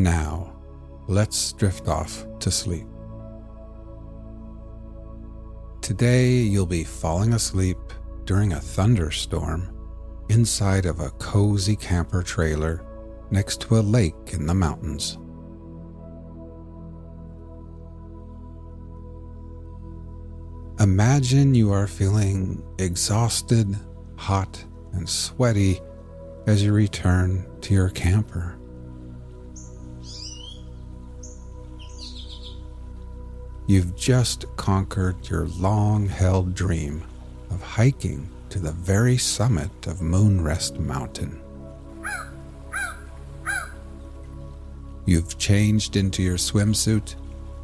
Now, let's drift off to sleep. Today, you'll be falling asleep during a thunderstorm inside of a cozy camper trailer next to a lake in the mountains. Imagine you are feeling exhausted, hot, and sweaty as you return to your camper. You've just conquered your long-held dream of hiking to the very summit of Moonrest Mountain. You've changed into your swimsuit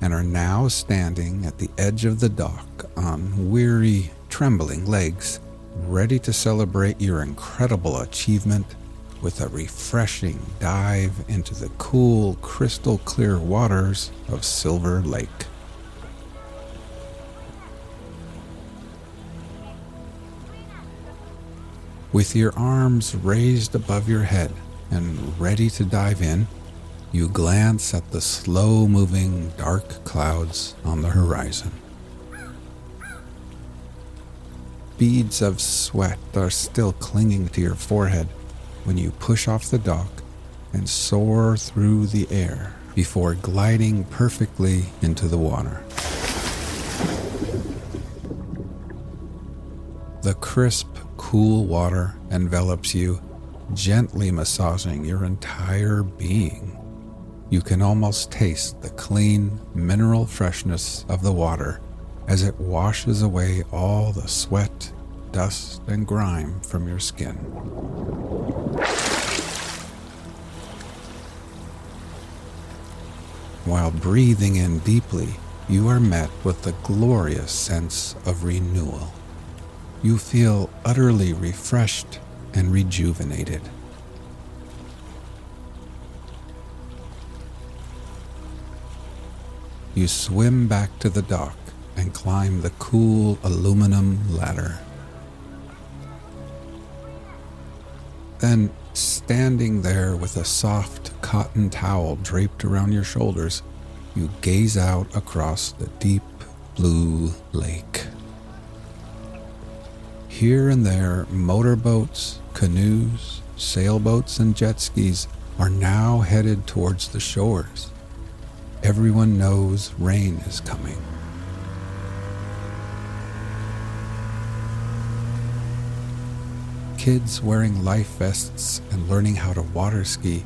and are now standing at the edge of the dock on weary, trembling legs, ready to celebrate your incredible achievement with a refreshing dive into the cool, crystal-clear waters of Silver Lake. With your arms raised above your head and ready to dive in, you glance at the slow-moving dark clouds on the horizon. Beads of sweat are still clinging to your forehead when you push off the dock and soar through the air before gliding perfectly into the water. The crisp, cool water envelops you, gently massaging your entire being. You can almost taste the clean, mineral freshness of the water as it washes away all the sweat, dust, and grime from your skin. While breathing in deeply, you are met with the glorious sense of renewal. You feel utterly refreshed and rejuvenated. You swim back to the dock and climb the cool aluminum ladder. Then, standing there with a soft cotton towel draped around your shoulders, you gaze out across the deep blue lake. Here and there, motorboats, canoes, sailboats, and jet skis are now headed towards the shores. Everyone knows rain is coming. Kids wearing life vests and learning how to water ski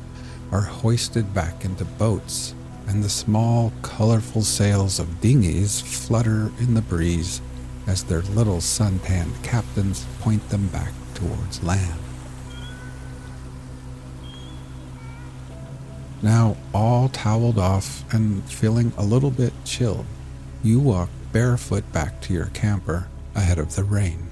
are hoisted back into boats, and the small, colorful sails of dinghies flutter in the breeze as their little suntanned captains point them back towards land. Now, all toweled off and feeling a little bit chilled, you walk barefoot back to your camper ahead of the rain.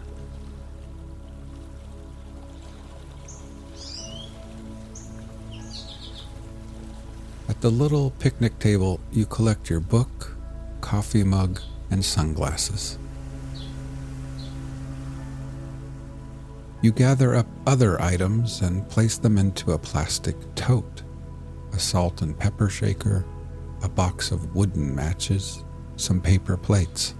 At the little picnic table, you collect your book, coffee mug, and sunglasses. You gather up other items and place them into a plastic tote. A salt and pepper shaker, a box of wooden matches, some paper plates.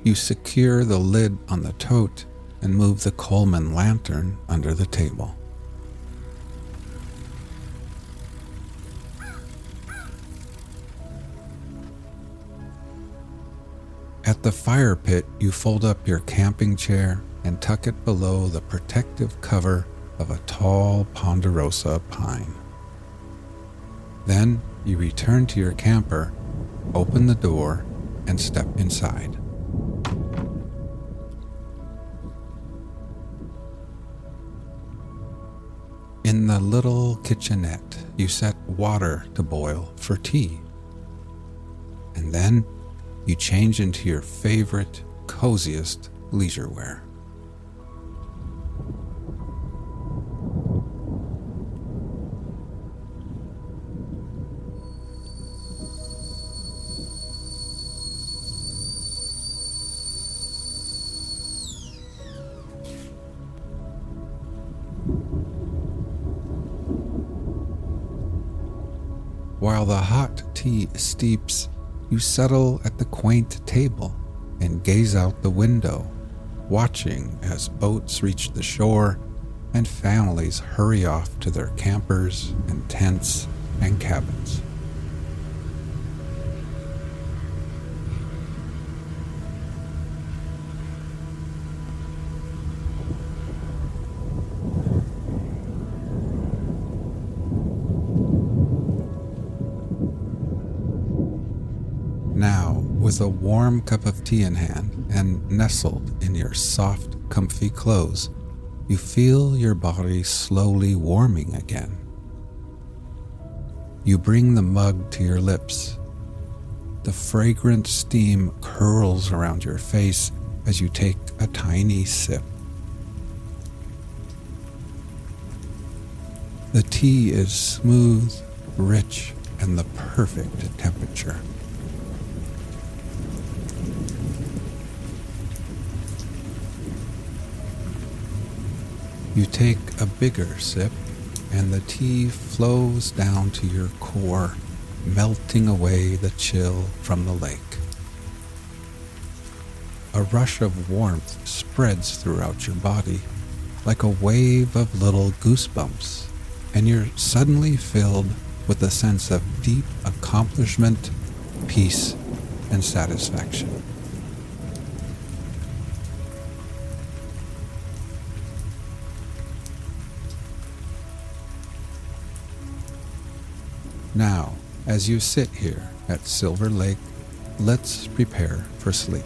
You secure the lid on the tote and move the Coleman lantern under the table. At the fire pit, you fold up your camping chair and tuck it below the protective cover of a tall ponderosa pine. Then you return to your camper, open the door, and step inside. In the little kitchenette, you set water to boil for tea. And then you change into your favorite, coziest leisure wear. while the hot tea steeps, you settle at the quaint table and gaze out the window, watching as boats reach the shore and families hurry off to their campers and tents and cabins. Now, with a warm cup of tea in hand and nestled in your soft, comfy clothes, you feel your body slowly warming again. You bring the mug to your lips. The fragrant steam curls around your face as you take a tiny sip. The tea is smooth, rich, and the perfect temperature. You take a bigger sip, and the tea flows down to your core, melting away the chill from the lake. A rush of warmth spreads throughout your body, like a wave of little goosebumps, and you're suddenly filled with a sense of deep accomplishment, peace, and satisfaction. Now, as you sit here at Silver Lake, let's prepare for sleep.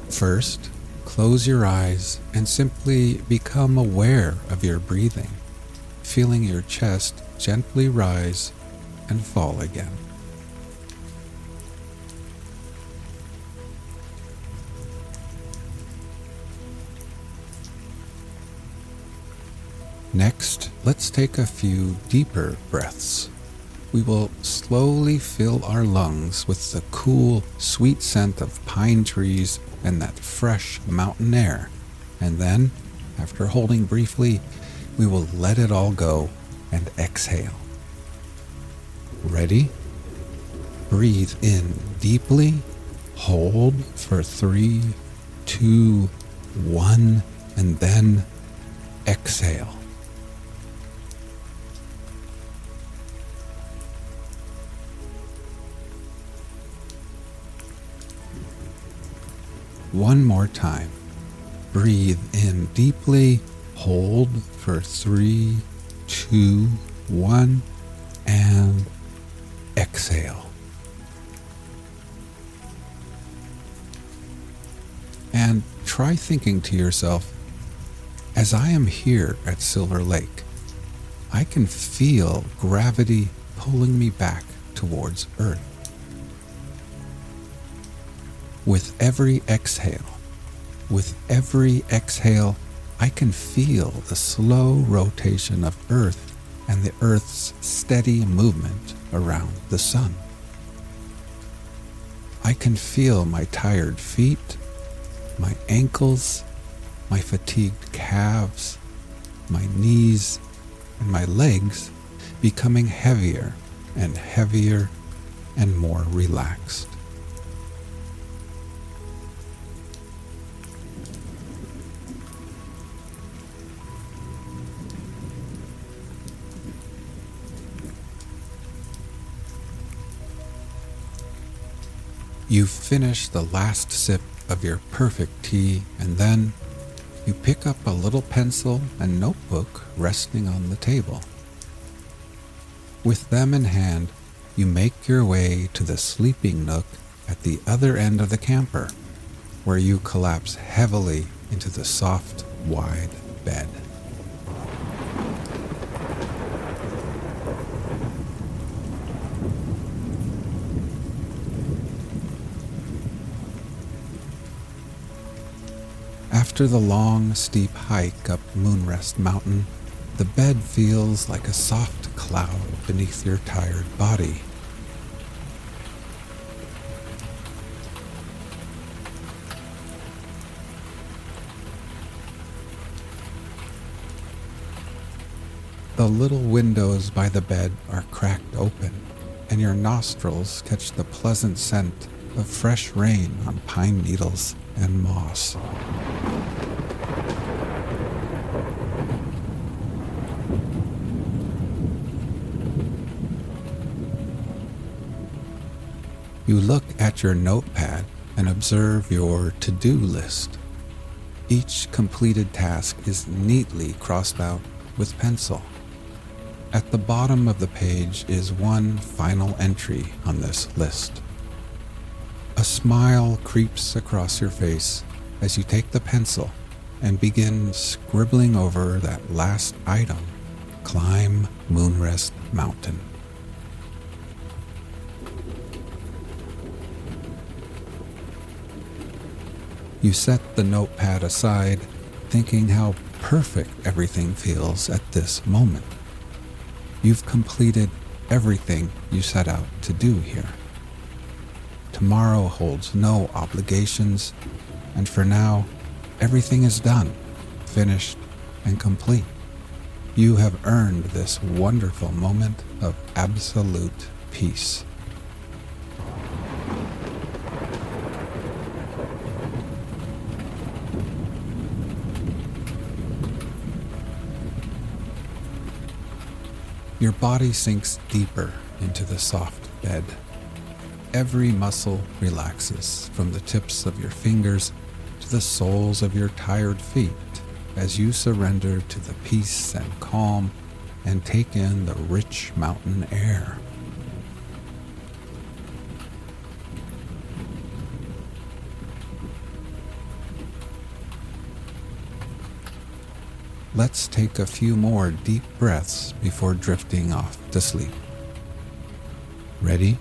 First, close your eyes and simply become aware of your breathing, feeling your chest gently rise and fall again. Next, let's take a few deeper breaths. We will slowly fill our lungs with the cool, sweet scent of pine trees and that fresh mountain air. And then, after holding briefly, we will let it all go and exhale. Ready? Breathe in deeply, hold for 3, 2, 1, and then exhale. One more time. Breathe in deeply, hold for 3, 2, 1, and exhale. And try thinking to yourself, as I am here at Silver Lake, I can feel gravity pulling me back towards Earth. With every exhale, I can feel the slow rotation of Earth and the Earth's steady movement around the sun. I can feel my tired feet, my ankles, my fatigued calves, my knees, and my legs becoming heavier and heavier and more relaxed. You finish the last sip of your perfect tea, and then you pick up a little pencil and notebook resting on the table. With them in hand, you make your way to the sleeping nook at the other end of the camper, where you collapse heavily into the soft, wide bed. After the long, steep hike up Moonrest Mountain, the bed feels like a soft cloud beneath your tired body. The little windows by the bed are cracked open, and your nostrils catch the pleasant scent of fresh rain on pine needles and moss. You look at your notepad and observe your to-do list. Each completed task is neatly crossed out with pencil. At the bottom of the page is one final entry on this list. A smile creeps across your face as you take the pencil and begin scribbling over that last item: climb Moonrest Mountain. You set the notepad aside, thinking how perfect everything feels at this moment. You've completed everything you set out to do here. Tomorrow holds no obligations, and for now, everything is done, finished, and complete. You have earned this wonderful moment of absolute peace. Your body sinks deeper into the soft bed. Every muscle relaxes from the tips of your fingers to the soles of your tired feet as you surrender to the peace and calm and take in the rich mountain air. Let's take a few more deep breaths before drifting off to sleep. Ready?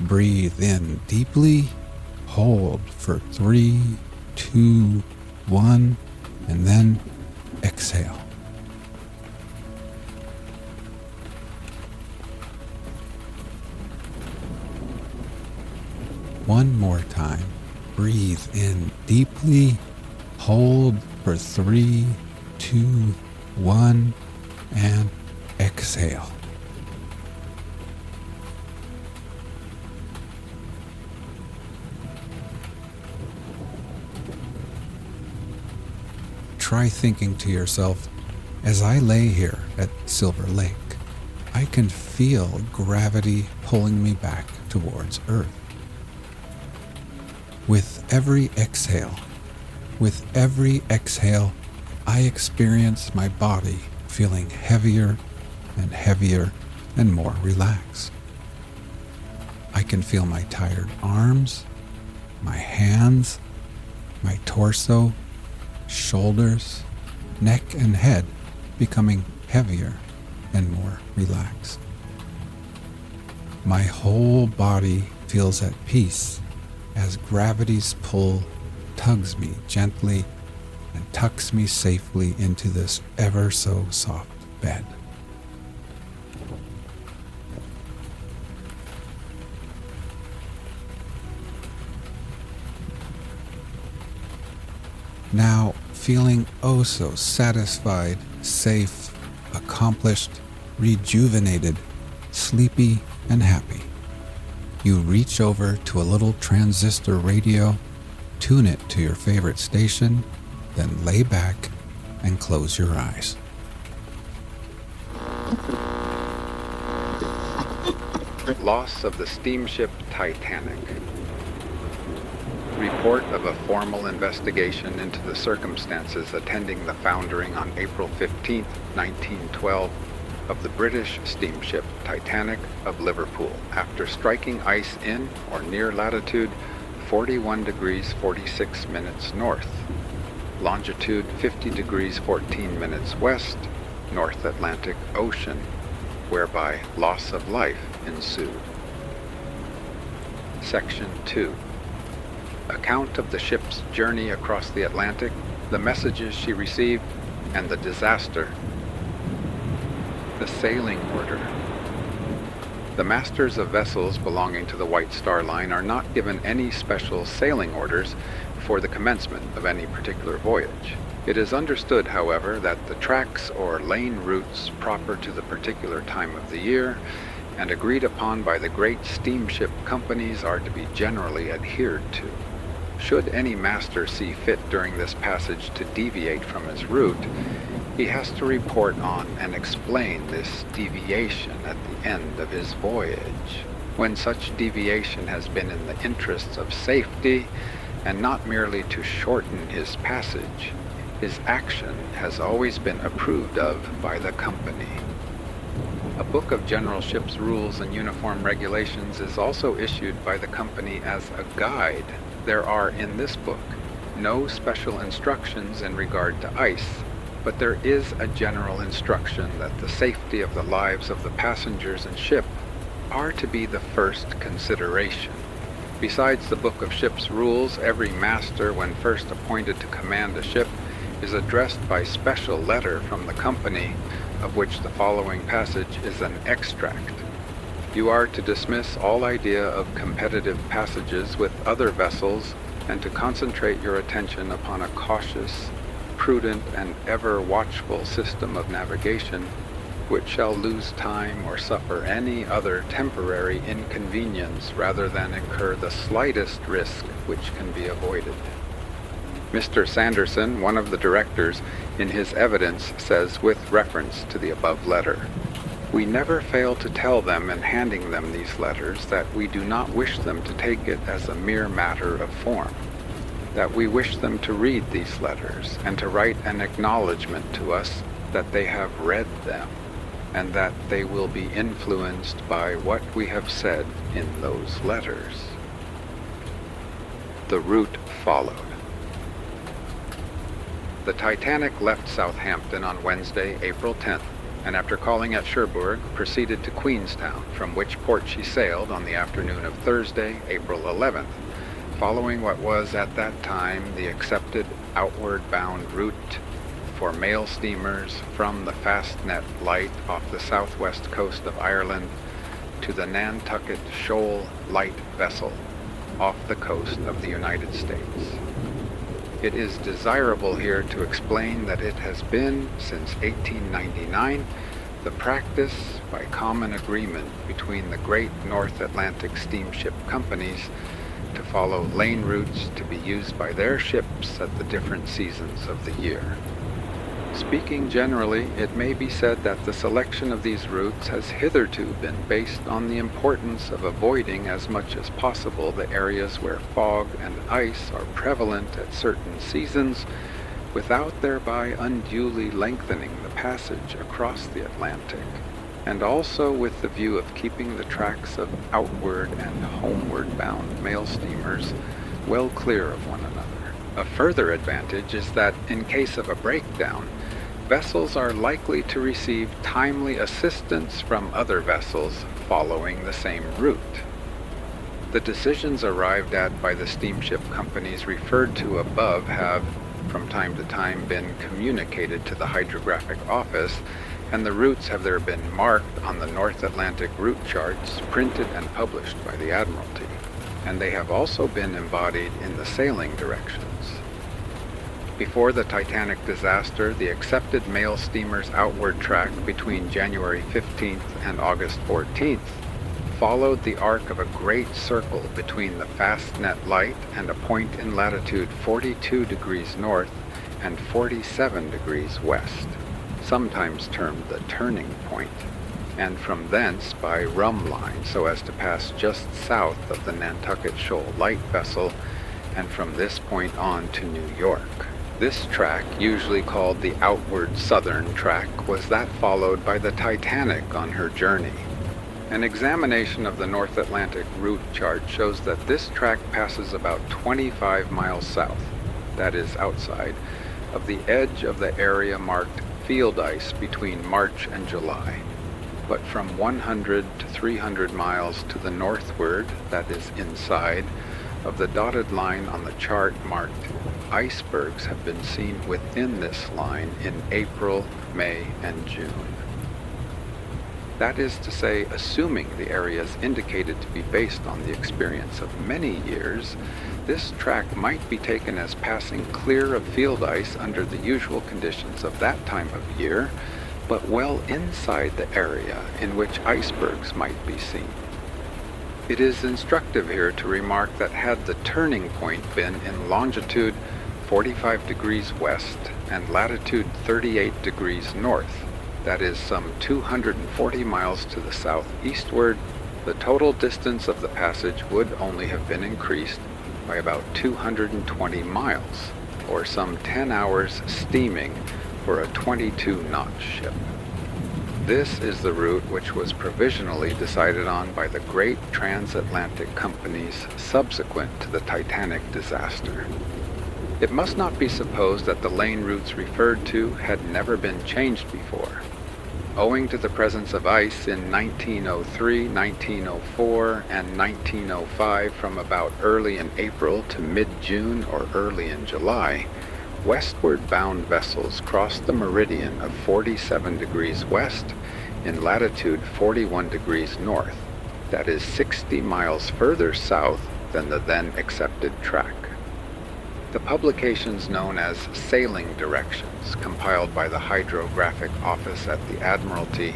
Breathe in deeply, hold for 3, 2, 1, and then exhale. One more time. Breathe in deeply, hold for 3, 2, 1, and exhale. Try thinking to yourself, as I lay here at Silver Lake, I can feel gravity pulling me back towards Earth. With every exhale, I experience my body feeling heavier and heavier and more relaxed. I can feel my tired arms, my hands, my torso, shoulders, neck, and head becoming heavier and more relaxed. My whole body feels at peace as gravity's pull tugs me gently and tucks me safely into this ever so soft bed. Now, feeling oh so satisfied, safe, accomplished, rejuvenated, sleepy, and happy, you reach over to a little transistor radio, tune it to your favorite station, then lay back and close your eyes. Loss of the steamship Titanic. Report of a formal investigation into the circumstances attending the foundering on April 15, 1912, of the British steamship Titanic of Liverpool after striking ice in or near latitude 41 degrees 46 minutes north, longitude 50 degrees 14 minutes west, North Atlantic Ocean, whereby loss of life ensued. Section 2. Account of the ship's journey across the Atlantic, the messages she received, and the disaster. The sailing order. The masters of vessels belonging to the White Star Line are not given any special sailing orders for the commencement of any particular voyage. It is understood, however, that the tracks or lane routes proper to the particular time of the year and agreed upon by the great steamship companies are to be generally adhered to. Should any master see fit during this passage to deviate from his route, he has to report on and explain this deviation at the end of his voyage. When such deviation has been in the interests of safety and not merely to shorten his passage, his action has always been approved of by the company. A book of general ship's rules and uniform regulations is also issued by the company as a guide. There are in this book no special instructions in regard to ice, but there is a general instruction that the safety of the lives of the passengers and ship are to be the first consideration. Besides the book of ship's rules, every master, when first appointed to command a ship, is addressed by special letter from the company, of which the following passage is an extract. You are to dismiss all idea of competitive passages with other vessels and to concentrate your attention upon a cautious, prudent, and ever watchful system of navigation, which shall lose time or suffer any other temporary inconvenience rather than incur the slightest risk which can be avoided. Mr. Sanderson, one of the directors, in his evidence says with reference to the above letter, "We never fail to tell them in handing them these letters that we do not wish them to take it as a mere matter of form, that we wish them to read these letters and to write an acknowledgment to us that they have read them, and that they will be influenced by what we have said in those letters." The route followed. The Titanic left Southampton on Wednesday, April 10th, and after calling at Cherbourg, proceeded to Queenstown, from which port she sailed on the afternoon of Thursday, April 11th, following what was at that time the accepted outward-bound route for mail steamers from the Fastnet Light off the southwest coast of Ireland to the Nantucket Shoal Light vessel off the coast of the United States. It is desirable here to explain that it has been, since 1899, the practice, by common agreement between the great North Atlantic steamship companies, to follow lane routes to be used by their ships at the different seasons of the year. Speaking generally, it may be said that the selection of these routes has hitherto been based on the importance of avoiding as much as possible the areas where fog and ice are prevalent at certain seasons, without thereby unduly lengthening the passage across the Atlantic, and also with the view of keeping the tracks of outward and homeward bound mail steamers well clear of one another. A further advantage is that in case of a breakdown, vessels are likely to receive timely assistance from other vessels following the same route. The decisions arrived at by the steamship companies referred to above have, from time to time, been communicated to the Hydrographic Office, and the routes have there been marked on the North Atlantic route charts printed and published by the Admiralty, and they have also been embodied in the sailing directions. Before the Titanic disaster, the accepted mail steamer's outward track between January 15th and August 14th followed the arc of a great circle between the Fastnet Light and a point in latitude 42 degrees north and 47 degrees west, sometimes termed the turning point, and from thence by Rum Line so as to pass just south of the Nantucket Shoal Light vessel, and from this point on to New York. This track, usually called the outward southern track, was that followed by the Titanic on her journey. An examination of the North Atlantic route chart shows that this track passes about 25 miles south, that is outside, of the edge of the area marked field ice between March and July, but from 100 to 300 miles to the northward, that is inside, of the dotted line on the chart marked icebergs have been seen within this line in April, May, and June. That is to say, assuming the area is indicated to be based on the experience of many years, this track might be taken as passing clear of field ice under the usual conditions of that time of year, but well inside the area in which icebergs might be seen. It is instructive here to remark that had the turning point been in longitude 45 degrees west and latitude 38 degrees north, that is some 240 miles to the southeastward, the total distance of the passage would only have been increased by about 220 miles, or some 10 hours steaming for a 22-knot ship. This is the route which was provisionally decided on by the great transatlantic companies subsequent to the Titanic disaster. It must not be supposed that the lane routes referred to had never been changed before. Owing to the presence of ice in 1903, 1904, and 1905 from about early in April to mid-June or early in July, westward bound vessels crossed the meridian of 47 degrees west in latitude 41 degrees north, that is 60 miles further south than the then accepted track. The publications known as sailing directions, compiled by the Hydrographic Office at the Admiralty,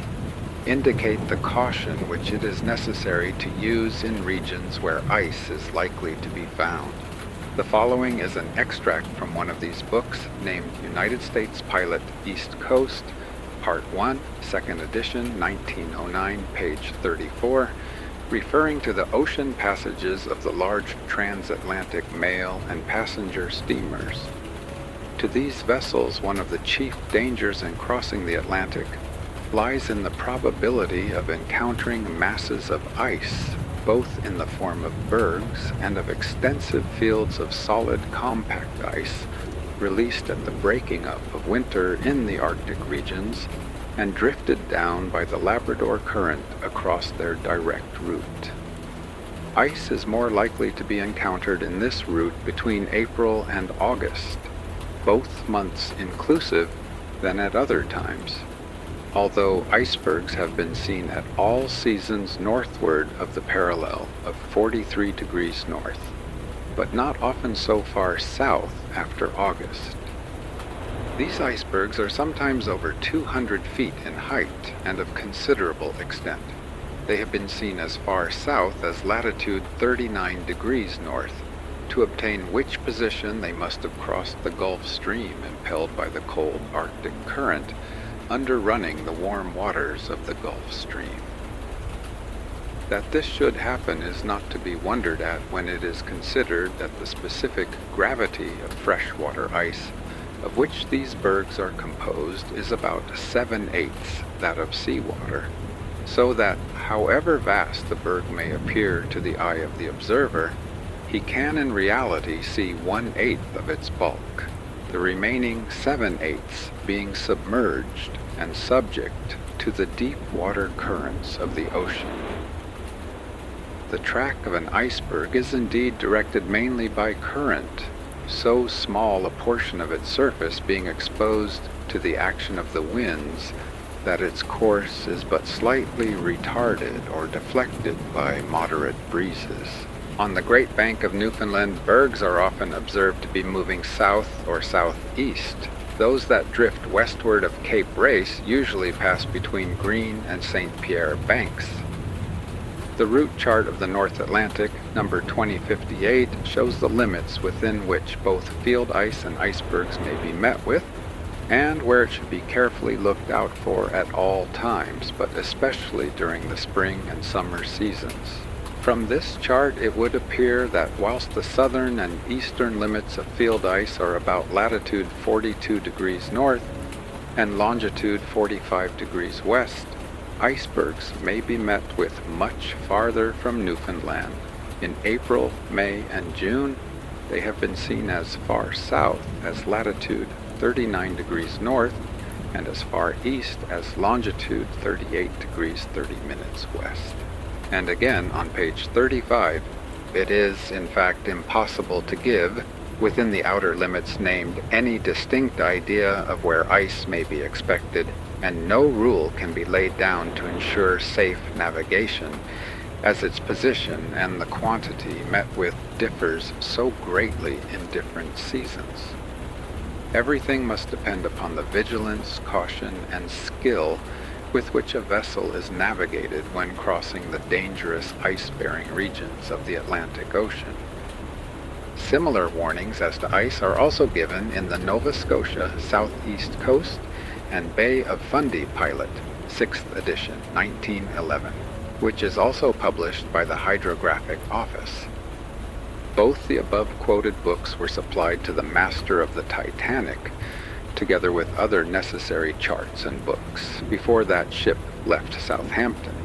indicate the caution which it is necessary to use in regions where ice is likely to be found. The following is an extract from one of these books named United States Pilot East Coast, Part 1, 2nd edition, 1909, page 34, referring to the ocean passages of the large transatlantic mail and passenger steamers. To these vessels, one of the chief dangers in crossing the Atlantic lies in the probability of encountering masses of ice, both in the form of bergs and of extensive fields of solid compact ice released at the breaking up of winter in the Arctic regions and drifted down by the Labrador Current across their direct route. Ice is more likely to be encountered in this route between April and August, both months inclusive, than at other times, although icebergs have been seen at all seasons northward of the parallel of 43 degrees north, but not often so far south after August. These icebergs are sometimes over 200 feet in height and of considerable extent. They have been seen as far south as latitude 39 degrees north, to obtain which position they must have crossed the Gulf Stream impelled by the cold Arctic current, underrunning the warm waters of the Gulf Stream. That this should happen is not to be wondered at when it is considered that the specific gravity of freshwater ice of which these bergs are composed is about 7/8 that of seawater, so that however vast the berg may appear to the eye of the observer, he can in reality see 1/8 of its bulk, the remaining 7/8 being submerged and subject to the deep water currents of the ocean. The track of an iceberg is indeed directed mainly by current, so small a portion of its surface being exposed to the action of the winds that its course is but slightly retarded or deflected by moderate breezes. On the Great Bank of Newfoundland, bergs are often observed to be moving south or southeast. Those that drift westward of Cape Race usually pass between Green and St. Pierre banks. The route chart of the North Atlantic, number 2058, shows the limits within which both field ice and icebergs may be met with, and where it should be carefully looked out for at all times, but especially during the spring and summer seasons. From this chart it would appear that whilst the southern and eastern limits of field ice are about latitude 42 degrees north and longitude 45 degrees west, icebergs may be met with much farther from Newfoundland. In April, May, and June, they have been seen as far south as latitude 39 degrees north and as far east as longitude 38 degrees 30 minutes west. And again, on page 35, it is, in fact, impossible to give, within the outer limits named, any distinct idea of where ice may be expected and no rule can be laid down to ensure safe navigation, as its position and the quantity met with differs so greatly in different seasons. Everything must depend upon the vigilance, caution, and skill with which a vessel is navigated when crossing the dangerous ice-bearing regions of the Atlantic Ocean. Similar warnings as to ice are also given in the Nova Scotia Southeast Coast and Bay of Fundy Pilot, 6th edition, 1911, which is also published by the Hydrographic Office. Both the above-quoted books were supplied to the master of the Titanic, together with other necessary charts and books, before that ship left Southampton.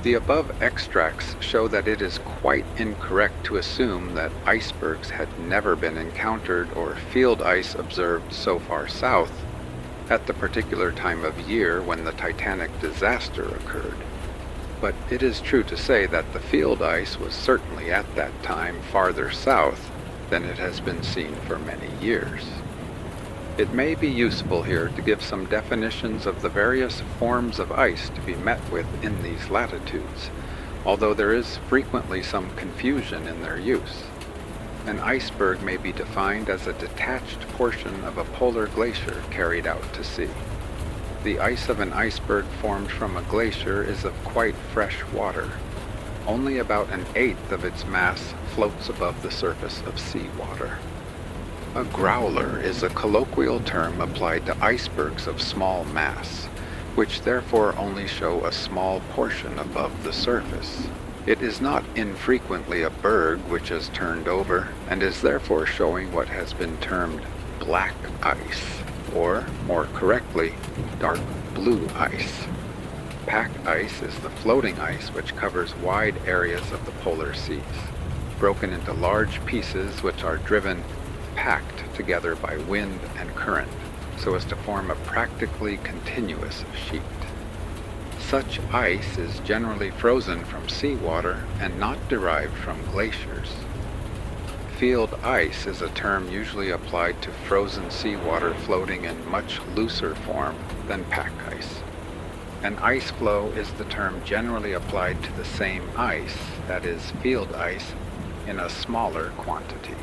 The above extracts show that it is quite incorrect to assume that icebergs had never been encountered or field ice observed so far south at the particular time of year when the Titanic disaster occurred. But it is true to say that the field ice was certainly at that time farther south than it has been seen for many years. It may be useful here to give some definitions of the various forms of ice to be met with in these latitudes, although there is frequently some confusion in their use. An iceberg may be defined as a detached portion of a polar glacier carried out to sea. The ice of an iceberg formed from a glacier is of quite fresh water. Only about an eighth of its mass floats above the surface of seawater. A growler is a colloquial term applied to icebergs of small mass, which therefore only show a small portion above the surface. It is not infrequently a berg which has turned over, and is therefore showing what has been termed black ice, or, more correctly, dark blue ice. Pack ice is the floating ice which covers wide areas of the polar seas, broken into large pieces which are driven packed together by wind and current, so as to form a practically continuous sheet. Such ice is generally frozen from seawater and not derived from glaciers. Field ice is a term usually applied to frozen seawater floating in much looser form than pack ice. An ice floe is the term generally applied to the same ice, that is, field ice, in a smaller quantity.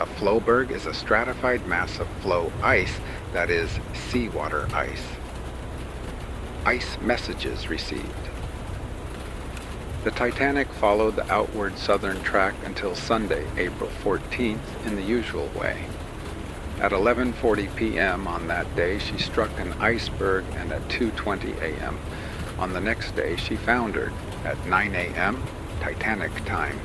A floeberg is a stratified mass of floe ice, that is, seawater ice. Ice messages received. The Titanic followed the outward southern track until Sunday, April 14th, in the usual way. At 11:40 p.m. on that day, she struck an iceberg, and at 2:20 a.m. on the next day, she foundered. At 9 a.m., Titanic time.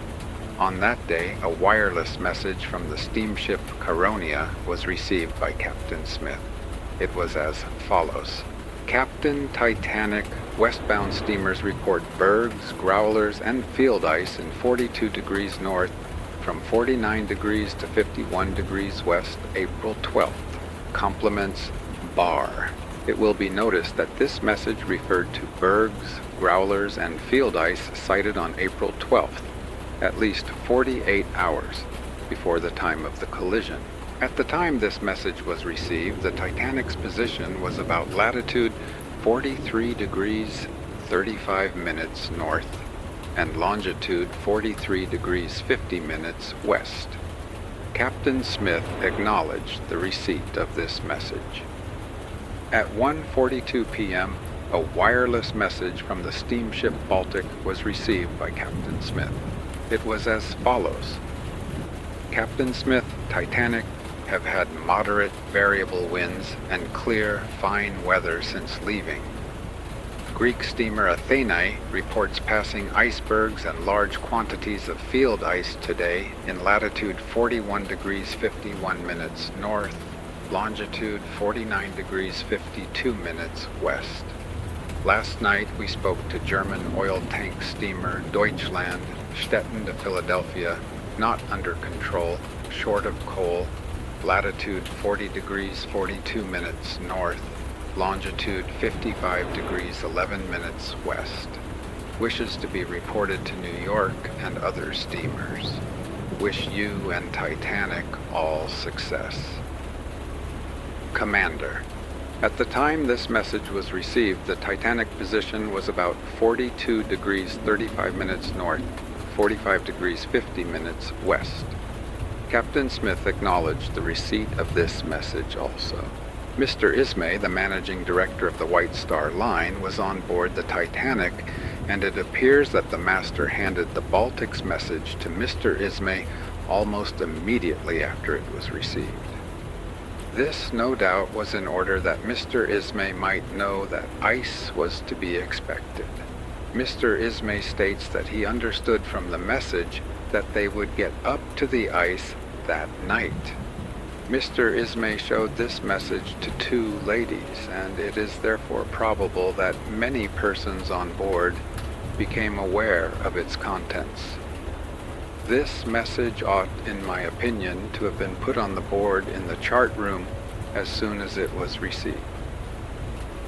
On that day, a wireless message from the steamship Caronia was received by Captain Smith. It was as follows. Captain Titanic, westbound steamers report bergs, growlers, and field ice in 42 degrees north from 49 degrees to 51 degrees west, April 12th. Compliments, Bar. It will be noticed that this message referred to bergs, growlers, and field ice sighted on April 12th, at least 48 hours before the time of the collision. At the time this message was received, the Titanic's position was about latitude 43 degrees 35 minutes north and longitude 43 degrees 50 minutes west. Captain Smith acknowledged the receipt of this message. At 1:42 p.m., a wireless message from the steamship Baltic was received by Captain Smith. It was as follows. Captain Smith, Titanic, have had moderate variable winds and clear, fine weather since leaving. Greek steamer Athenae reports passing icebergs and large quantities of field ice today in latitude 41 degrees 51 minutes north, longitude 49 degrees 52 minutes west. Last night we spoke to German oil tank steamer Deutschland, Stettin to Philadelphia, not under control, short of coal, latitude 40 degrees 42 minutes north, longitude 55 degrees 11 minutes west. Wishes to be reported to New York and other steamers. Wish you and Titanic all success. Commander. At the time this message was received, the Titanic position was about 42 degrees 35 minutes north, 45 degrees 50 minutes west. Captain Smith acknowledged the receipt of this message also. Mr. Ismay, the managing director of the White Star Line, was on board the Titanic, and it appears that the master handed the Baltic's message to Mr. Ismay almost immediately after it was received. This, no doubt, was in order that Mr. Ismay might know that ice was to be expected. Mr. Ismay states that he understood from the message that they would get up to the ice that night. Mr. Ismay showed this message to two ladies, and it is therefore probable that many persons on board became aware of its contents. This message ought, in my opinion, to have been put on the board in the chart room as soon as it was received.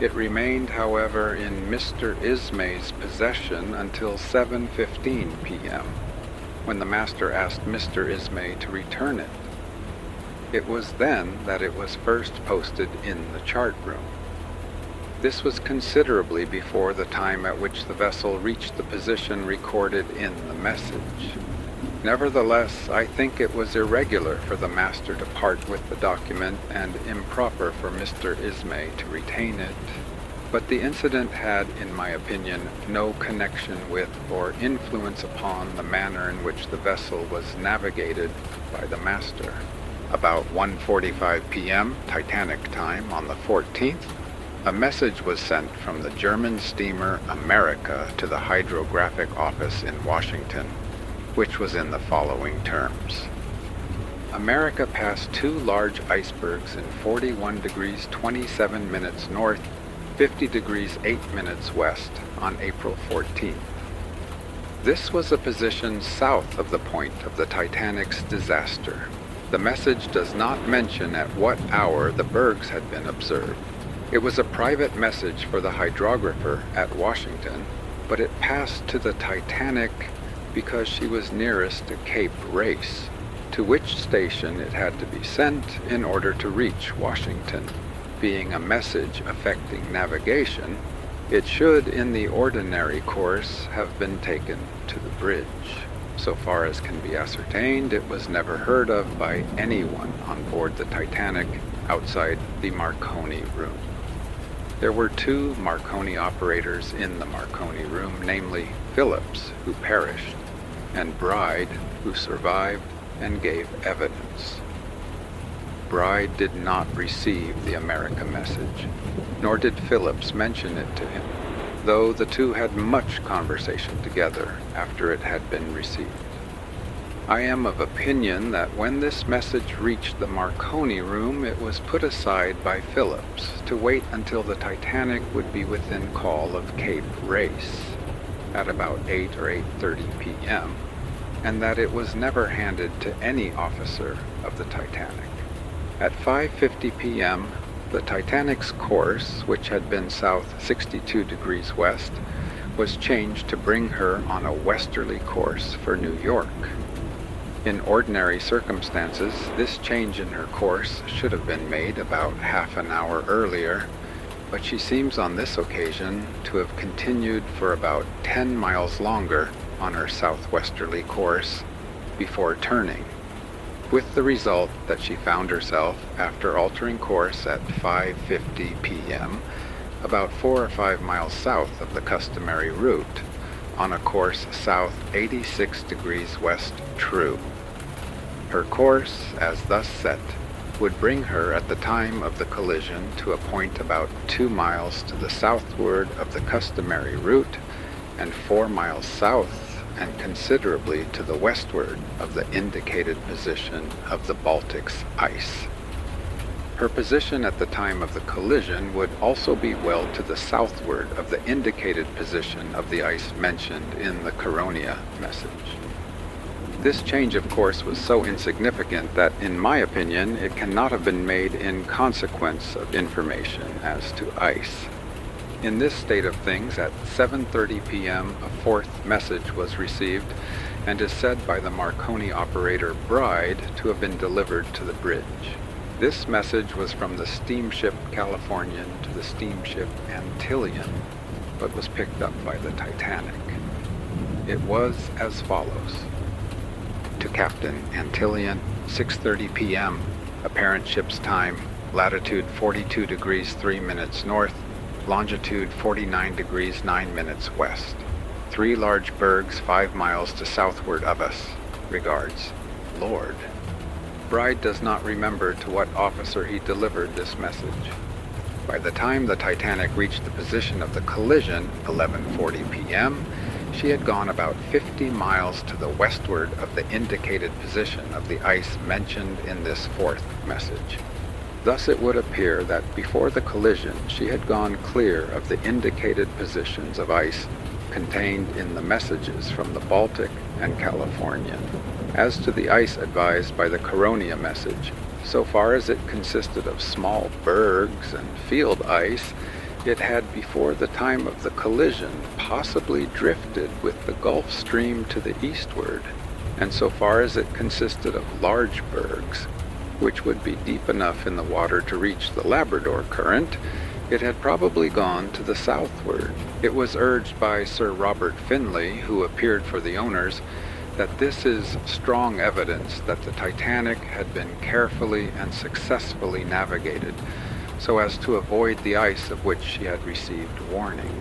It remained, however, in Mr. Ismay's possession until 7:15 p.m., when the master asked Mr. Ismay to return it. It was then that it was first posted in the chart room. This was considerably before the time at which the vessel reached the position recorded in the message. Nevertheless, I think it was irregular for the master to part with the document and improper for Mr. Ismay to retain it. But the incident had, in my opinion, no connection with or influence upon the manner in which the vessel was navigated by the master. About 1:45 p.m. Titanic time on the 14th, a message was sent from the German steamer America to the hydrographic office in Washington, which was in the following terms. America passed two large icebergs in 41 degrees 27 minutes north, 50 degrees 8 minutes west on April 14th. This was a position south of the point of the Titanic's disaster. The message does not mention at what hour the bergs had been observed. It was a private message for the hydrographer at Washington, but it passed to the Titanic because she was nearest to Cape Race, to which station it had to be sent in order to reach Washington. Being a message affecting navigation, it should, in the ordinary course, have been taken to the bridge. So far as can be ascertained, it was never heard of by anyone on board the Titanic outside the Marconi room. There were two Marconi operators in the Marconi room, namely Phillips, who perished, and Bride, who survived and gave evidence. Bride did not receive the America message, nor did Phillips mention it to him, though the two had much conversation together after it had been received. I am of opinion that when this message reached the Marconi room, it was put aside by Phillips to wait until the Titanic would be within call of Cape Race at about 8 or 8:30 p.m., and that it was never handed to any officer of the Titanic. At 5:50 p.m., the Titanic's course, which had been south 62 degrees west, was changed to bring her on a westerly course for New York. In ordinary circumstances, this change in her course should have been made about half an hour earlier, but she seems on this occasion to have continued for about 10 miles longer on her southwesterly course before turning, with the result that she found herself, after altering course at 5:50 p.m., about 4 or 5 miles south of the customary route, on a course south 86 degrees west true. Her course, as thus set, would bring her at the time of the collision to a point about 2 miles to the southward of the customary route and 4 miles south and considerably to the westward of the indicated position of the Baltic's ice. Her position at the time of the collision would also be well to the southward of the indicated position of the ice mentioned in the Caronia message. This change of course was so insignificant that, in my opinion, it cannot have been made in consequence of information as to ice. In this state of things, at 7:30 p.m., a fourth message was received and is said by the Marconi operator Bride to have been delivered to the bridge. This message was from the steamship Californian to the steamship Antillean, but was picked up by the Titanic. It was as follows. To Captain Antillean, 6:30 p.m., apparent ship's time, latitude 42 degrees 3 minutes north, longitude 49 degrees 9 minutes west. 3 large bergs 5 miles to southward of us. Regards, Lord. Bride does not remember to what officer he delivered this message. By the time the Titanic reached the position of the collision, 11:40 p.m., she had gone about 50 miles to the westward of the indicated position of the ice mentioned in this 4th message. Thus it would appear that before the collision she had gone clear of the indicated positions of ice contained in the messages from the Baltic and Californian. As to the ice advised by the Coronia message, so far as it consisted of small bergs and field ice, it had before the time of the collision possibly drifted with the Gulf Stream to the eastward, and so far as it consisted of large bergs, which would be deep enough in the water to reach the Labrador current, it had probably gone to the southward. It was urged by Sir Robert Finlay, who appeared for the owners, that this is strong evidence that the Titanic had been carefully and successfully navigated, so as to avoid the ice of which she had received warning.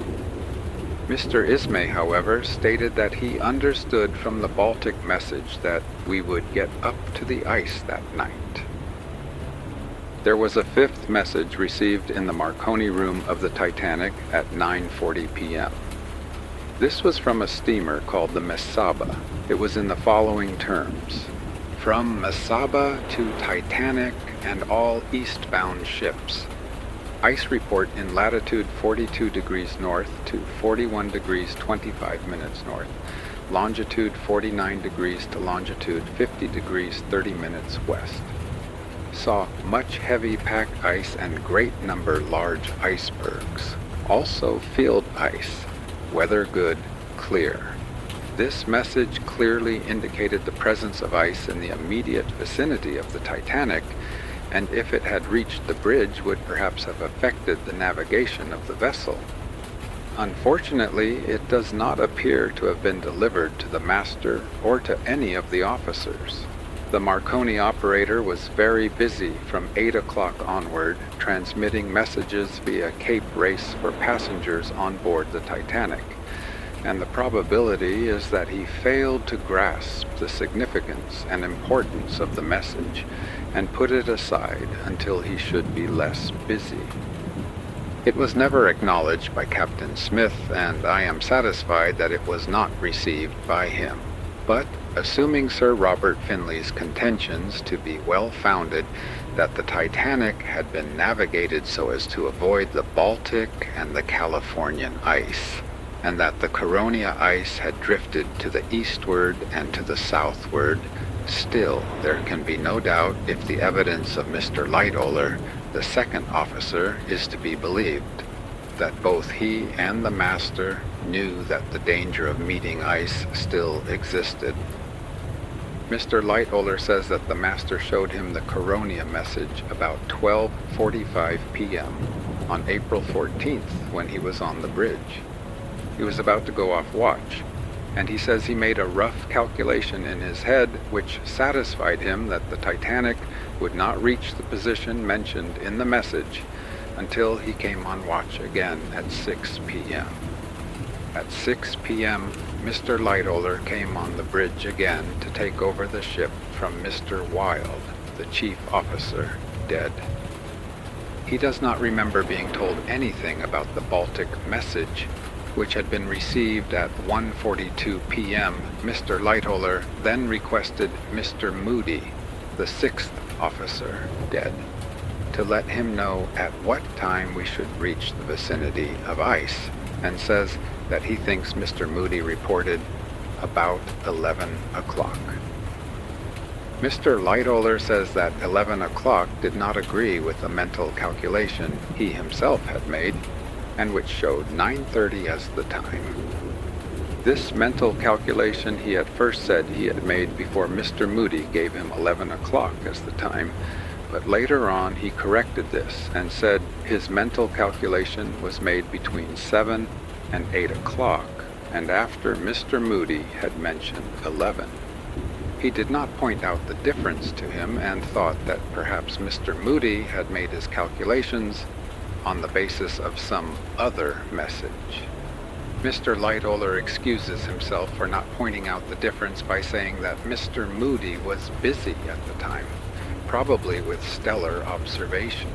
Mr. Ismay, however, stated that he understood from the Baltic message that we would get up to the ice that night. There was a 5th message received in the Marconi room of the Titanic at 9:40 p.m. This was from a steamer called the Mesaba. It was in the following terms. From Mesaba to Titanic and all eastbound ships. Ice report in latitude 42 degrees north to 41 degrees 25 minutes north. Longitude 49 degrees to longitude 50 degrees 30 minutes west. Saw much heavy pack ice and great number large icebergs. Also field ice. Weather good, clear. This message clearly indicated the presence of ice in the immediate vicinity of the Titanic, and if it had reached the bridge would perhaps have affected the navigation of the vessel. Unfortunately, it does not appear to have been delivered to the master or to any of the officers. The Marconi operator was very busy from 8 o'clock onward, transmitting messages via Cape Race for passengers on board the Titanic, and the probability is that he failed to grasp the significance and importance of the message and put it aside until he should be less busy. It was never acknowledged by Captain Smith, and I am satisfied that it was not received by him. But, assuming Sir Robert Finlay's contentions to be well-founded that the Titanic had been navigated so as to avoid the Baltic and the Californian ice, and that the Coronia ice had drifted to the eastward and to the southward, still there can be no doubt if the evidence of Mr. Lightoller, the 2nd officer, is to be believed, that both he and the master knew that the danger of meeting ice still existed. Mr. Lightoller says that the master showed him the Coronia message about 12:45 p.m. on April 14th when he was on the bridge. He was about to go off watch, and he says he made a rough calculation in his head which satisfied him that the Titanic would not reach the position mentioned in the message until he came on watch again at 6 p.m. At 6 p.m., Mr. Lightoller came on the bridge again to take over the ship from Mr. Wilde, the chief officer, dead. He does not remember being told anything about the Baltic message, which had been received at 1:42 p.m. Mr. Lightoller then requested Mr. Moody, the 6th officer, dead, to let him know at what time we should reach the vicinity of ice, and says that he thinks Mr. Moody reported about 11 o'clock. Mr. Lightoller says that 11 o'clock did not agree with the mental calculation he himself had made, and which showed 9:30 as the time. This mental calculation he at first said he had made before Mr. Moody gave him 11 o'clock as the time, but later on he corrected this and said his mental calculation was made between 7 and 8 o'clock, and after Mr. Moody had mentioned 11. He did not point out the difference to him and thought that perhaps Mr. Moody had made his calculations on the basis of some other message. Mr. Lightoller excuses himself for not pointing out the difference by saying that Mr. Moody was busy at the time, probably with stellar observations.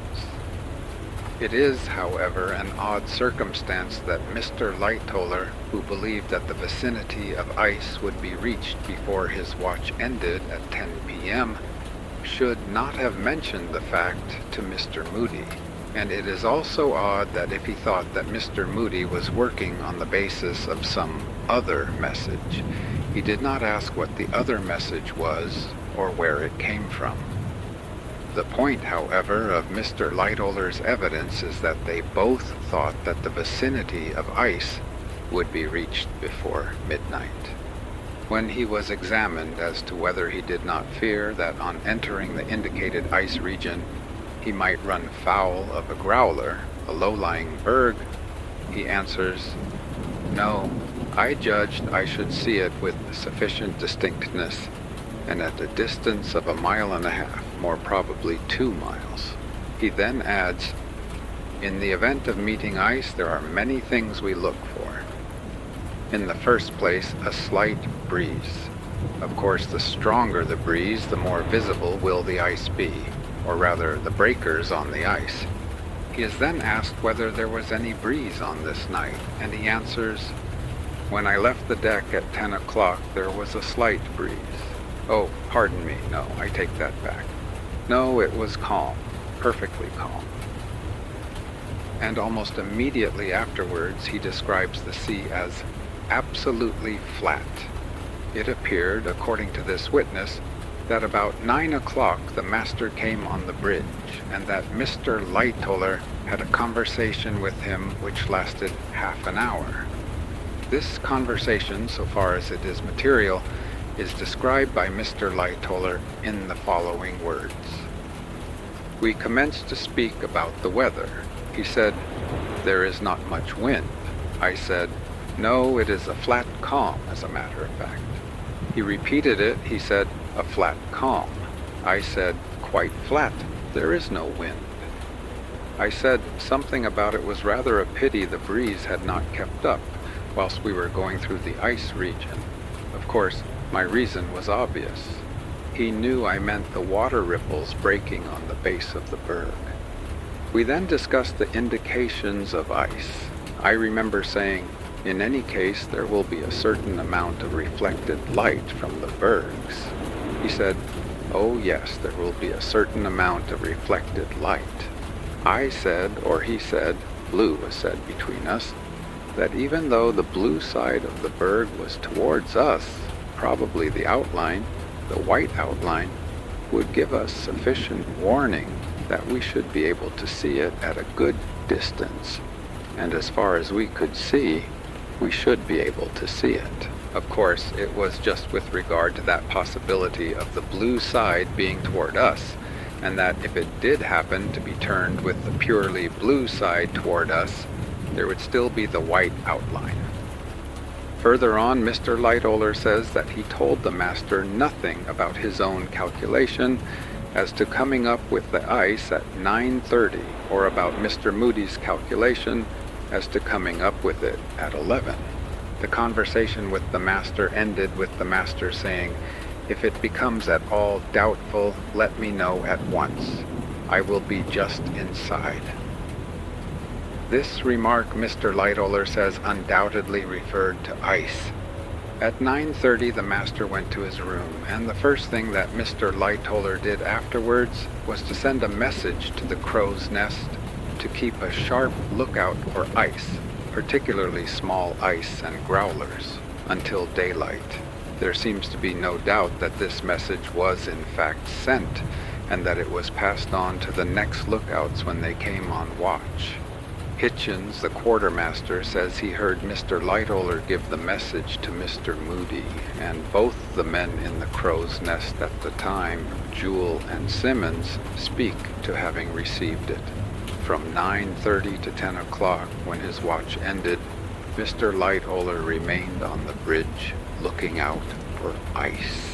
It is, however, an odd circumstance that Mr. Lightoller, who believed that the vicinity of ice would be reached before his watch ended at 10 p.m., should not have mentioned the fact to Mr. Moody. And it is also odd that if he thought that Mr. Moody was working on the basis of some other message, he did not ask what the other message was or where it came from. The point, however, of Mr. Lightoller's evidence is that they both thought that the vicinity of ice would be reached before midnight. When he was examined as to whether he did not fear that on entering the indicated ice region he might run foul of a growler, a low-lying berg, he answers, "No, I judged I should see it with sufficient distinctness, and at a distance of 1.5 miles, more probably 2 miles. He then adds, "In the event of meeting ice, there are many things we look for. In the first place, a slight breeze. Of course, the stronger the breeze, the more visible will the ice be, or rather, the breakers on the ice." He is then asked whether there was any breeze on this night, and he answers, "When I left the deck at 10 o'clock, there was a slight breeze. Oh, pardon me, no, I take that back. No, it was calm, perfectly calm." And almost immediately afterwards, he describes the sea as absolutely flat. It appeared, according to this witness, that about 9 o'clock the master came on the bridge, and that Mr. Lightoller had a conversation with him which lasted half an hour. This conversation, so far as it is material, is described by Mr. Lightoller in the following words. "We commenced to speak about the weather. He said, 'There is not much wind.' I said, 'No, it is a flat calm, as a matter of fact.' He repeated it. He said, 'A flat calm.' I said, 'Quite flat. There is no wind.' I said something about it was rather a pity the breeze had not kept up whilst we were going through the ice region. Of course, my reason was obvious. He knew I meant the water ripples breaking on the base of the berg. We then discussed the indications of ice. I remember saying, 'In any case, there will be a certain amount of reflected light from the bergs.' He said, 'Oh yes, there will be a certain amount of reflected light.' I said, or he said, blue was said between us, that even though the blue side of the berg was towards us, probably the outline, the white outline, would give us sufficient warning that we should be able to see it at a good distance, and as far as we could see, we should be able to see it. Of course, it was just with regard to that possibility of the blue side being toward us, and that if it did happen to be turned with the purely blue side toward us, there would still be the white outline. Further on, Mr. Lightoller says that he told the master nothing about his own calculation as to coming up with the ice at 9:30, or about Mr. Moody's calculation as to coming up with it at 11. The conversation with the master ended with the master saying, "If it becomes at all doubtful, let me know at once. I will be just inside." This remark, Mr. Lightoller says, undoubtedly referred to ice. At 9:30 the master went to his room, and the first thing that Mr. Lightoller did afterwards was to send a message to the crow's nest to keep a sharp lookout for ice, particularly small ice and growlers, until daylight. There seems to be no doubt that this message was in fact sent, and that it was passed on to the next lookouts when they came on watch. Hitchens, the quartermaster, says he heard Mr. Lightoller give the message to Mr. Moody, and both the men in the crow's nest at the time, Jewell and Simmons, speak to having received it. From 9:30 to 10 o'clock, when his watch ended, Mr. Lightoller remained on the bridge, looking out for ice.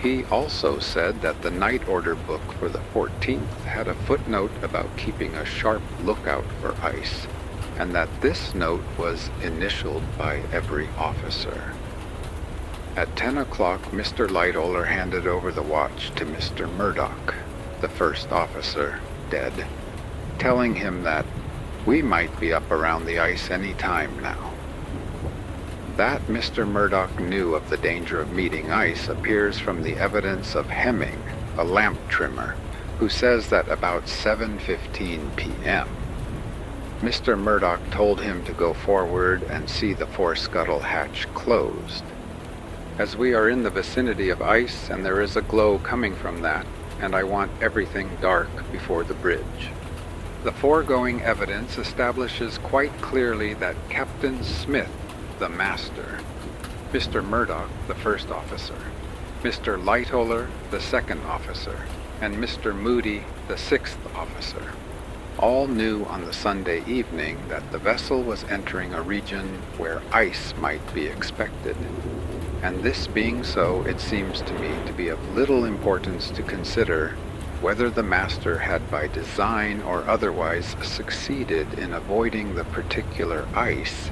He also said that the night order book for the 14th had a footnote about keeping a sharp lookout for ice, and that this note was initialed by every officer. At 10 o'clock, Mr. Lightoller handed over the watch to Mr. Murdoch, the first officer, dead, telling him that we might be up around the ice any time now. That Mr. Murdoch knew of the danger of meeting ice appears from the evidence of Hemming, a lamp trimmer, who says that about 7:15 p.m., Mr. Murdoch told him to go forward and see the fore-scuttle hatch closed. As we are in the vicinity of ice and there is a glow coming from that, and I want everything dark before the bridge. The foregoing evidence establishes quite clearly that Captain Smith, the master, Mr. Murdoch, the first officer, Mr. Lightoller, the second officer, and Mr. Moody, the sixth officer, all knew on the Sunday evening that the vessel was entering a region where ice might be expected. And this being so, it seems to me to be of little importance to consider whether the master had by design or otherwise succeeded in avoiding the particular ice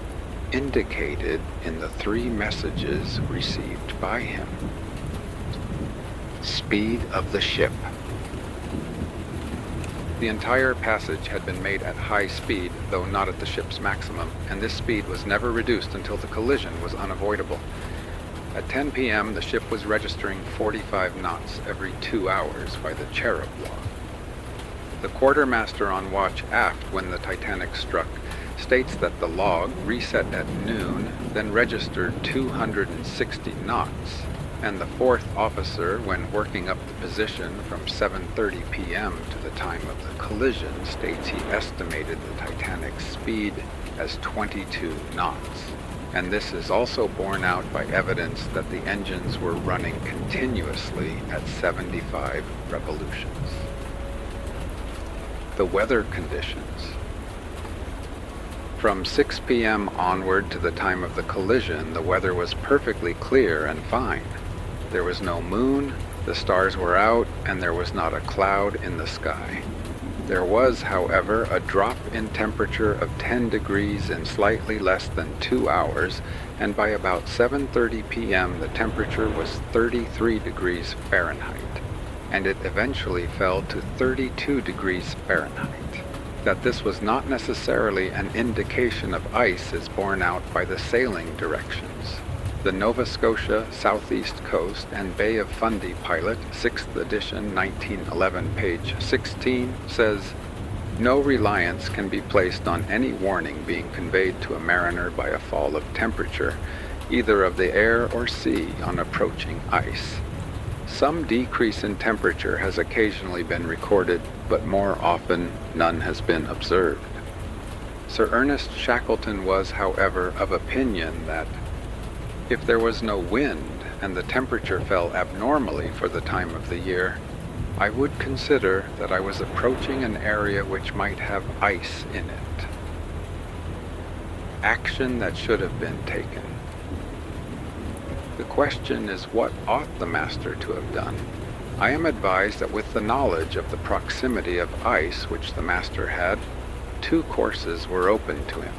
indicated in the three messages received by him. Speed of the ship. The entire passage had been made at high speed, though not at the ship's maximum, and this speed was never reduced until the collision was unavoidable. At 10 p.m., the ship was registering 45 knots every 2 hours by the Cherub log. The quartermaster on watch aft when the Titanic struck states that the log reset at noon, then registered 260 knots, and the fourth officer, when working up the position from 7:30 p.m. to the time of the collision, states he estimated the Titanic's speed as 22 knots. And this is also borne out by evidence that the engines were running continuously at 75 revolutions. The weather conditions. From 6 p.m. onward to the time of the collision, the weather was perfectly clear and fine. There was no moon, the stars were out, and there was not a cloud in the sky. There was, however, a drop in temperature of 10 degrees in slightly less than 2 hours, and by about 7:30 p.m. the temperature was 33 degrees Fahrenheit, and it eventually fell to 32 degrees Fahrenheit. That this was not necessarily an indication of ice is borne out by the sailing directions. The Nova Scotia Southeast Coast and Bay of Fundy pilot, 6th edition, 1911, page 16, says, "No reliance can be placed on any warning being conveyed to a mariner by a fall of temperature, either of the air or sea, on approaching ice. Some decrease in temperature has occasionally been recorded, but more often none has been observed." Sir Ernest Shackleton was, however, of opinion that if there was no wind and the temperature fell abnormally for the time of the year, I would consider that I was approaching an area which might have ice in it. Action that should have been taken. The question is, what ought the master to have done? I am advised that with the knowledge of the proximity of ice which the master had, 2 courses were open to him.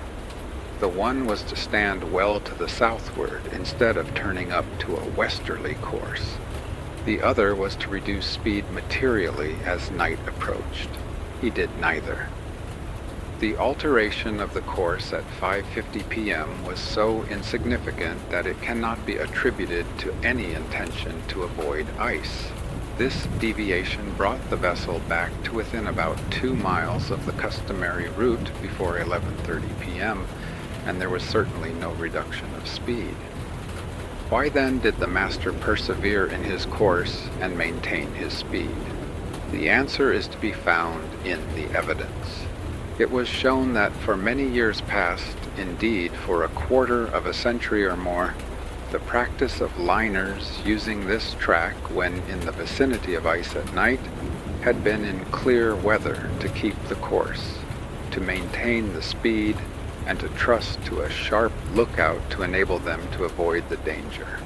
The one was to stand well to the southward instead of turning up to a westerly course. The other was to reduce speed materially as night approached. He did neither. The alteration of the course at 5:50 p.m. was so insignificant that it cannot be attributed to any intention to avoid ice. This deviation brought the vessel back to within about 2 miles of the customary route before 11:30 p.m., and there was certainly no reduction of speed. Why then did the master persevere in his course and maintain his speed? The answer is to be found in the evidence. It was shown that for many years past, indeed for a quarter of a century or more, the practice of liners using this track when in the vicinity of ice at night had been in clear weather to keep the course, to maintain the speed, and to trust to a sharp lookout to enable them to avoid the danger.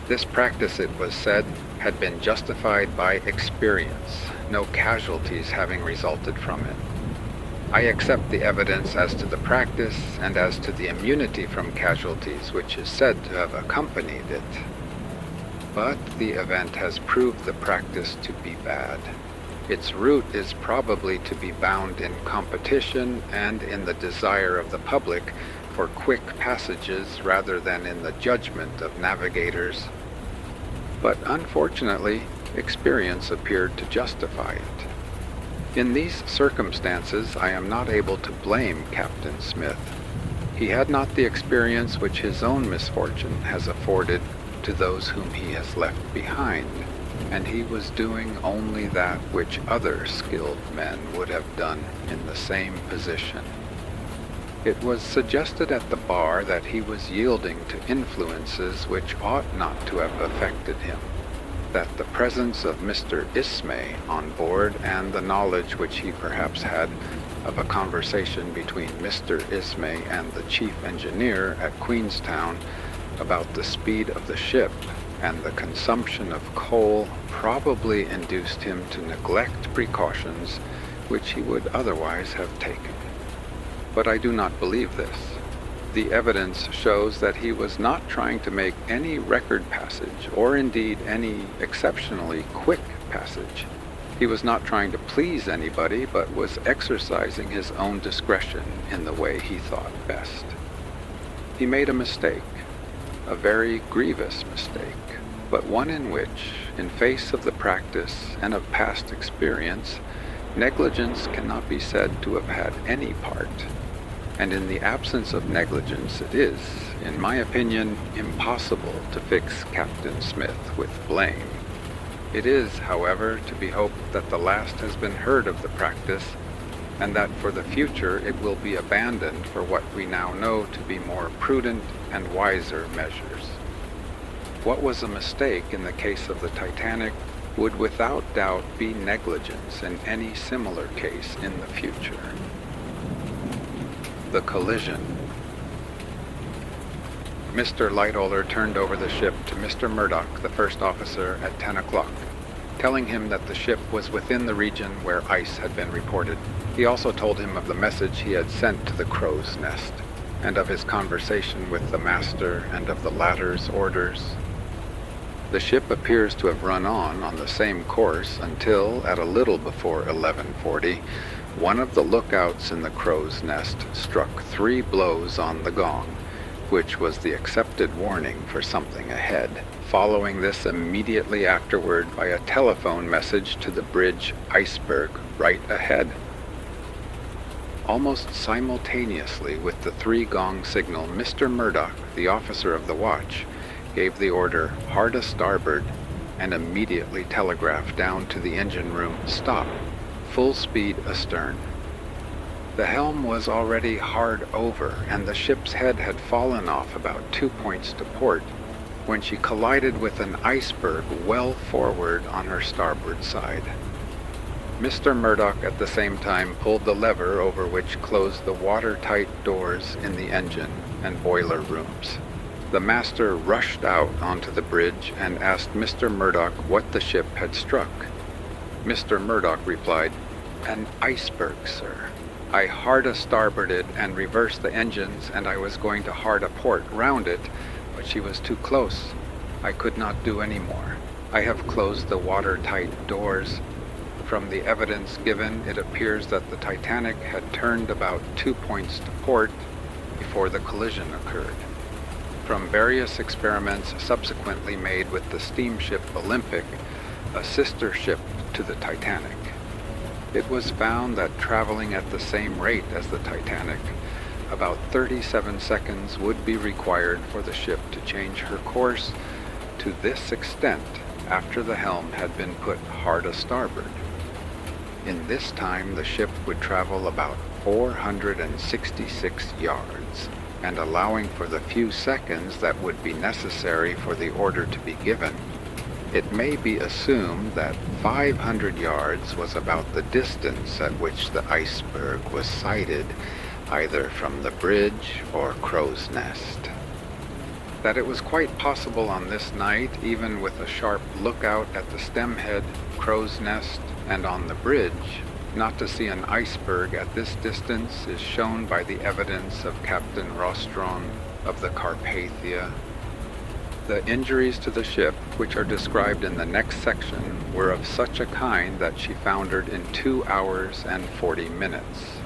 This practice, it was said, had been justified by experience, no casualties having resulted from it. I accept the evidence as to the practice and as to the immunity from casualties which is said to have accompanied it. But the event has proved the practice to be bad. Its root is probably to be bound in competition and in the desire of the public for quick passages rather than in the judgment of navigators. But unfortunately, experience appeared to justify it. In these circumstances, I am not able to blame Captain Smith. He had not the experience which his own misfortune has afforded to those whom he has left behind, and he was doing only that which other skilled men would have done in the same position. It was suggested at the bar that he was yielding to influences which ought not to have affected him, that the presence of Mr. Ismay on board and the knowledge which he perhaps had of a conversation between Mr. Ismay and the chief engineer at Queenstown about the speed of the ship and the consumption of coal probably induced him to neglect precautions which he would otherwise have taken. But I do not believe this. The evidence shows that he was not trying to make any record passage, or indeed any exceptionally quick passage. He was not trying to please anybody, but was exercising his own discretion in the way he thought best. He made a mistake, a very grievous mistake, but one in which, in face of the practice and of past experience, negligence cannot be said to have had any part. And in the absence of negligence, it is, in my opinion, impossible to fix Captain Smith with blame. It is, however, to be hoped that the last has been heard of the practice, and that for the future it will be abandoned for what we now know to be more prudent and wiser measures. What was a mistake in the case of the Titanic would without doubt be negligence in any similar case in the future. The collision. Mr. Lightoller turned over the ship to Mr. Murdoch, the first officer, at 10 o'clock, telling him that the ship was within the region where ice had been reported. He also told him of the message he had sent to the crow's nest, and of his conversation with the master and of the latter's orders. The ship appears to have run on the same course until, at a little before 11:40, one of the lookouts in the crow's nest struck 3 blows on the gong, which was the accepted warning for something ahead, following this immediately afterward by a telephone message to the bridge iceberg right ahead. Almost simultaneously with the 3-gong signal, Mr. Murdoch, the officer of the watch, gave the order hard a starboard and immediately telegraphed down to the engine room, "Stop, full speed astern." The helm was already hard over, and the ship's head had fallen off about 2 points to port when she collided with an iceberg well forward on her starboard side. Mr. Murdoch at the same time pulled the lever over which closed the watertight doors in the engine and boiler rooms. The master rushed out onto the bridge and asked Mr. Murdoch what the ship had struck. Mr. Murdoch replied, "An iceberg, sir. I hard a-starboarded and reversed the engines, and I was going to hard a port round it, but she was too close. I could not do any more. I have closed the watertight doors. From the evidence given, it appears that the Titanic had turned about 2 points to port before the collision occurred." From various experiments subsequently made with the steamship Olympic, a sister ship to the Titanic, it was found that traveling at the same rate as the Titanic, about 37 seconds would be required for the ship to change her course to this extent after the helm had been put hard a starboard. In this time, the ship would travel about 466 yards, and allowing for the few seconds that would be necessary for the order to be given, it may be assumed that 500 yards was about the distance at which the iceberg was sighted, either from the bridge or crow's nest. That it was quite possible on this night, even with a sharp lookout at the stemhead, crow's nest, and on the bridge, not to see an iceberg at this distance is shown by the evidence of Captain Rostron of the Carpathia. The injuries to the ship, which are described in the next section, were of such a kind that she foundered in 2 hours and 40 minutes.